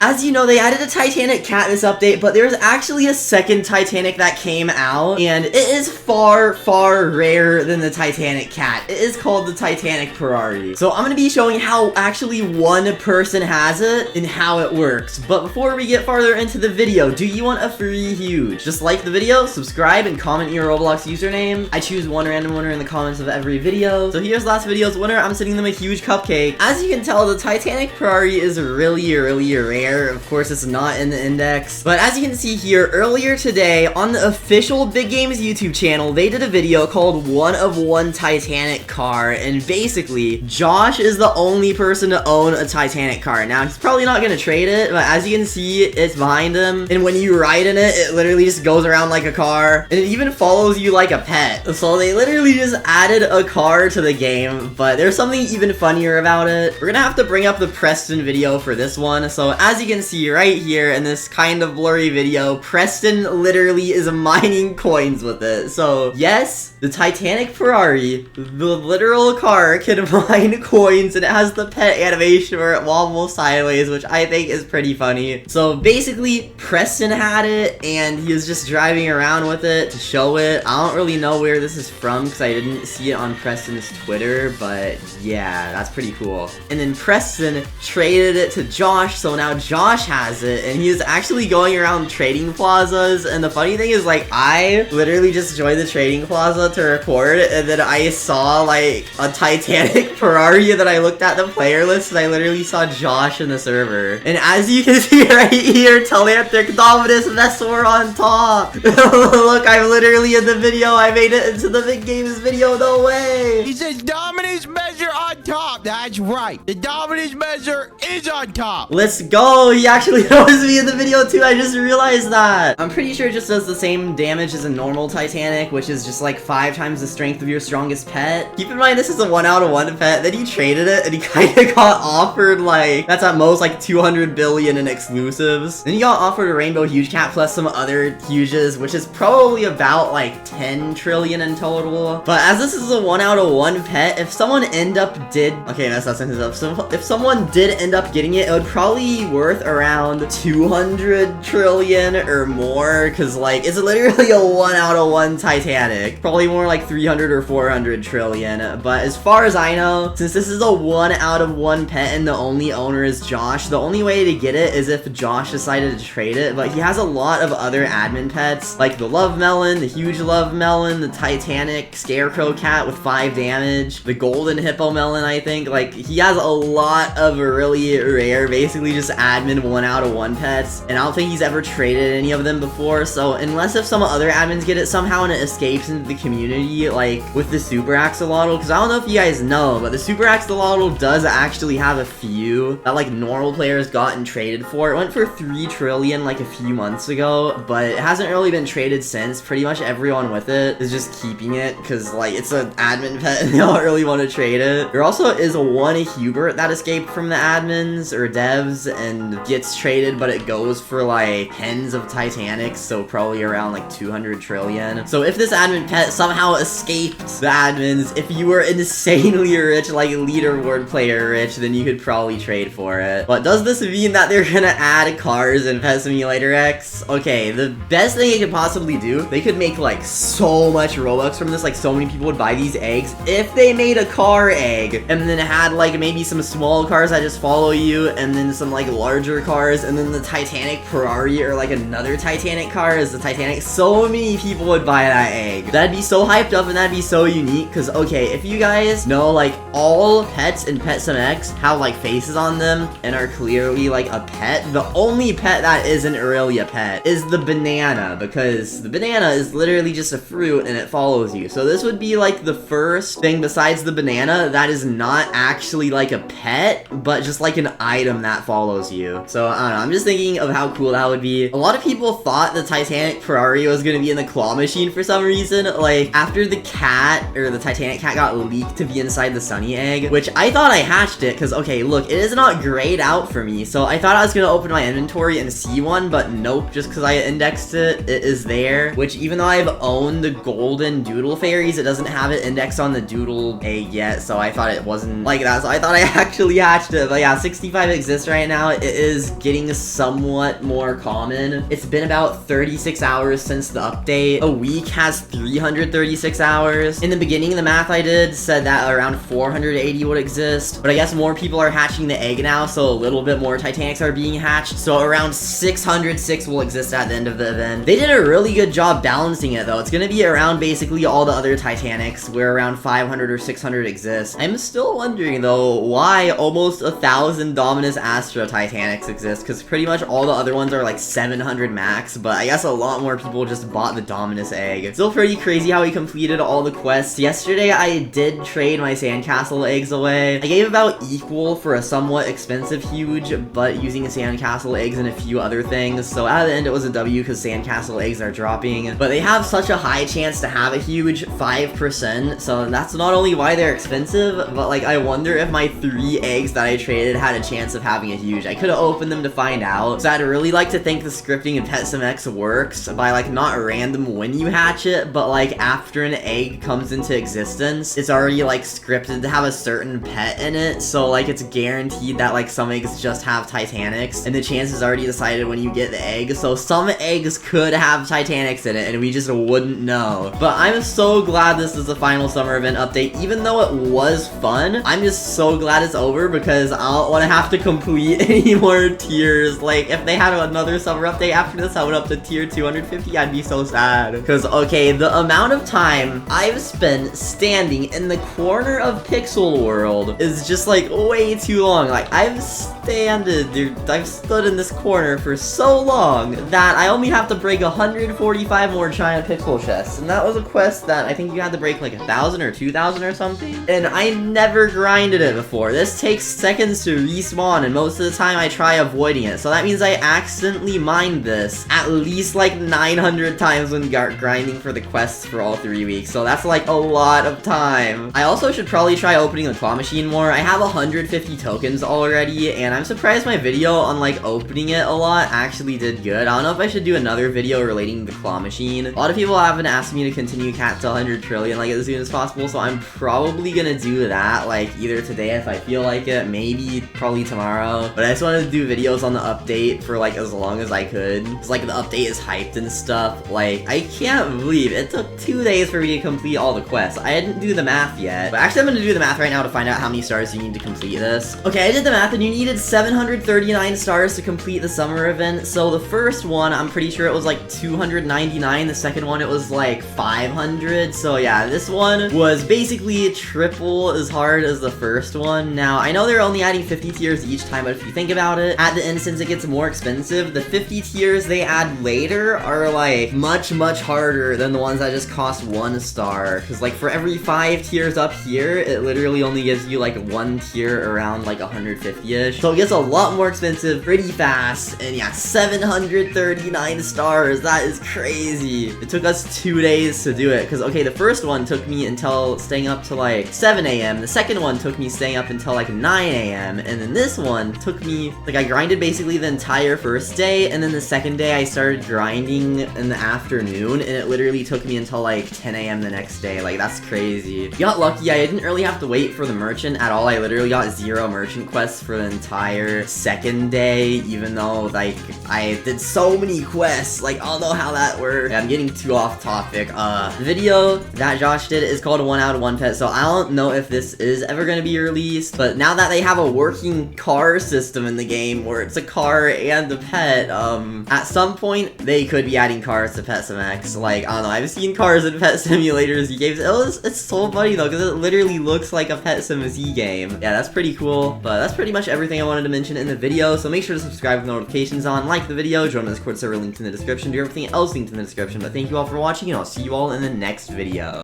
As you know, they added a Titanic cat in this update, but there's actually a second Titanic that came out, and it is far, far rarer than the Titanic cat. It is called the Titanic Ferrari. So I'm going to be showing how actually one person has it and how it works. But before we get farther into the video, do you want a free huge? Just like the video, subscribe, and comment your Roblox username. I choose one random winner in the comments of every video. So here's last video's winner. I'm sending them a huge cupcake. As you can tell, the Titanic Ferrari is really rare. Of course, it's not in the index, but as you can see here, earlier today on the official Big Games YouTube channel, they did a video called One of One Titanic Car, and basically, Josh is the only person to own a Titanic car. Now, he's probably not gonna trade it, but as you can see, it's behind him, and when you ride in it, it literally just goes around like a car, and it even follows you like a pet. So they literally just added a car to the game, but there's something even funnier about it. We're gonna have to bring up the Preston video for this one, so as you can see right here in this kind of blurry video, Preston literally is mining coins with it. So yes, the Titanic Ferrari, the literal car, can mine coins, and it has the pet animation where it wobbles sideways, which I think is pretty funny. So basically, Preston had it, and he was just driving around with it to show it. I don't really know where this is from because I didn't see it on Preston's Twitter, but yeah, that's pretty cool. And then Preston traded it to Josh, so now Josh has it, and he's actually going around trading plazas. And the funny thing is, like, I literally just joined the trading plaza to record, and then I saw like a Titanic Ferrari, and then I looked at the player list, and I literally saw Josh in the server. And as you can see right here, Telanthric Dominus Vessor on top. Look, I'm literally in the video. I made it into the Big Games video. No way. He says dominance measure on top. That's right. The dominance measure is on top. Let's go. He actually knows me in the video too. I just realized that. I'm pretty sure it just does the same damage as a normal Titanic, which is just like 5 times the strength of your strongest pet. Keep in mind, this is a 1 out of 1 pet. Then he traded it, and he kind of got offered like, that's at most like 200 billion in exclusives. Then he got offered a rainbow huge cat plus some other huges, which is probably about like 10 trillion in total. But as this is a 1 out of 1 pet, if someone okay, that's not sentence up. So if someone did end up getting it, it would probably be worth around 200 trillion or more, because like it's literally a 1 out of 1 Titanic. Probably more like 300 or 400 trillion. But as far as I know, since this is a 1 out of 1 pet and the only owner is Josh, the only way to get it is if Josh decided to trade it. But he has a lot of other admin pets, like the Love Melon, the Huge Love Melon, the Titanic Scarecrow Cat with 5 damage, the Golden Hippo Melon, I think. Like, he has a lot of really rare, basically just admin 1 out of 1 pets, and I don't think he's ever traded any of them before. So unless if some other admins get it somehow and it escapes into the community, like with the Super Axolotl, because I don't know if you guys know, but the Super Axolotl does actually have a few that like normal players got and traded for. It went for 3 trillion like a few months ago, but it hasn't really been traded since. Pretty much everyone with it is just keeping it because like it's an admin pet and they don't really want to trade it. There also is a 1 Hubert that escaped from the admins or devs and gets traded, but it goes for like tens of Titanics, so probably around like 200 trillion. So if this admin pet somehow escaped the admins, if you were insanely rich, like leaderboard player rich, then you could probably trade for it. But does this mean that they're gonna add cars in Pet Simulator X? Okay, the best thing they could possibly do, they could make like so much Robux from this, like so many people would buy these eggs if they made a car egg and then had like maybe some small cars that just follow you, and then some like larger cars, and then the Titanic Ferrari or like another Titanic car is the Titanic. So many people would buy that egg. That'd be so hyped up and that'd be so unique, because okay, if you guys know, like all pets in Pet Sim X have like faces on them and are clearly like a pet. The only pet that isn't really a pet is the banana, because the banana is literally just a fruit and it follows you. So this would be like the first thing besides the banana that is not actually like a pet, but just like an item that follows you. So I don't know, I'm just thinking of how cool that would be. A lot of people thought the Titanic Ferrari was gonna be in the claw machine for some reason. Like after the cat or the Titanic cat got leaked to be inside the Sunny egg, which I thought I hatched it because okay, look, it is not grayed out for me. So I thought I was gonna open my inventory and see one, but nope, just because I indexed it, it is there. Which even though I've owned the golden doodle fairies, it doesn't have it indexed on the doodle egg yet. So I thought it wasn't like that. So I thought I actually hatched it. But yeah, 65 exists right now. It it is getting somewhat more common. It's been about 36 hours since the update. A week has 336 hours. In the beginning, the math I did said that around 480 would exist, but I guess more people are hatching the egg now, so a little bit more Titanics are being hatched, so around 606 will exist at the end of the event. They did a really good job balancing it, though. It's gonna be around basically all the other Titanics, where around 500 or 600 exist. I'm still wondering, though, why almost 1,000 Dominus Astra Titanics exist, because pretty much all the other ones are like 700 max, but I guess a lot more people just bought the Dominus egg. Still pretty crazy how we completed all the quests. Yesterday, I did trade my sandcastle eggs away. I gave about equal for a somewhat expensive huge, but using sandcastle eggs and a few other things, so at the end it was a W because sandcastle eggs are dropping, but they have such a high chance to have a huge, 5%, so that's not only why they're expensive, but like I wonder if my 3 eggs that I traded had a chance of having a huge. I could have opened them to find out, so I'd really like to think the scripting in PetSimX works by like not random when you hatch it, but like after an egg comes into existence, it's already like scripted to have a certain pet in it, so like it's guaranteed that like some eggs just have Titanics, and the chance is already decided when you get the egg, so some eggs could have Titanics in it, and we just wouldn't know. But I'm so glad this is the final summer event update, even though it was fun. I'm just so glad it's over because I don't want to have to complete any more tiers. Like, if they had another summer update after this, I went up to tier 250, I'd be so sad. Because, okay, the amount of time I've spent standing in the corner of Pixel World is just, like, way too long. Like, I've stood in this corner for so long that I only have to break 145 more China Pixel chests. And that was a quest that I think you had to break, like, 1,000 or 2,000 or something. And I never grinded it before. This takes seconds to respawn, and most of the time I try avoiding it. So that means I accidentally mined this at least like 900 times when grinding for the quests for all 3 weeks. So that's like a lot of time. I also should probably try opening the claw machine more. I have 150 tokens already, and I'm surprised my video on like opening it a lot actually did good. I don't know if I should do another video relating to the claw machine. A lot of people have been asking me to continue Cat to 100 trillion like as soon as possible, so I'm probably gonna do that like either today if I feel like it, maybe probably tomorrow. But I just wanted to do videos on the update for like as long as I could. It's like the update is hyped and stuff. Like, I can't believe it took 2 days for me to complete all the quests. I didn't do the math yet, but actually I'm gonna do the math right now to find out how many stars you need to complete this. Okay, I did the math and you needed 739 stars to complete the summer event. So the first one, I'm pretty sure it was like 299. The second one, it was like 500. So yeah, this one was basically triple as hard as the first one. Now, I know they're only adding 50 tiers each time, but if you think about it, at the end, since it gets more expensive, the 50 tiers they add later are like much harder than the ones that just cost 1 star. Because like for every 5 tiers up here, it literally only gives you like 1 tier around like 150-ish. So it gets a lot more expensive pretty fast. And yeah, 739 stars. That is crazy. It took us 2 days to do it. Because okay, the first one took me until staying up to like 7 a.m. The second one took me staying up until like 9 a.m. And then this one took me, like I grinded basically the entire first day, and then the second day I started grinding in the afternoon, and it literally took me until like 10 a.m. the next day. Like, that's crazy. Got lucky, I didn't really have to wait for the merchant at all. I literally got 0 merchant quests for the entire second day, even though like I did so many quests. Like, I don't know how that worked. I'm getting too off topic. The video that Josh did is called 1 out of 1 pet, so I don't know if this is ever gonna be released, but now that they have a working car system in the game where it's a car and a pet, at some point they could be adding cars to PetSimX. Like, I don't know, I've seen cars in Pet Simulators games. It's so funny though, because it literally looks like a Pet Sim Z game. Yeah, that's pretty cool, but that's pretty much everything I wanted to mention in the video, so make sure to subscribe with notifications on, like the video, join the Discord server linked in the description, do everything else linked in the description. But thank you all for watching, and I'll see you all in the next video.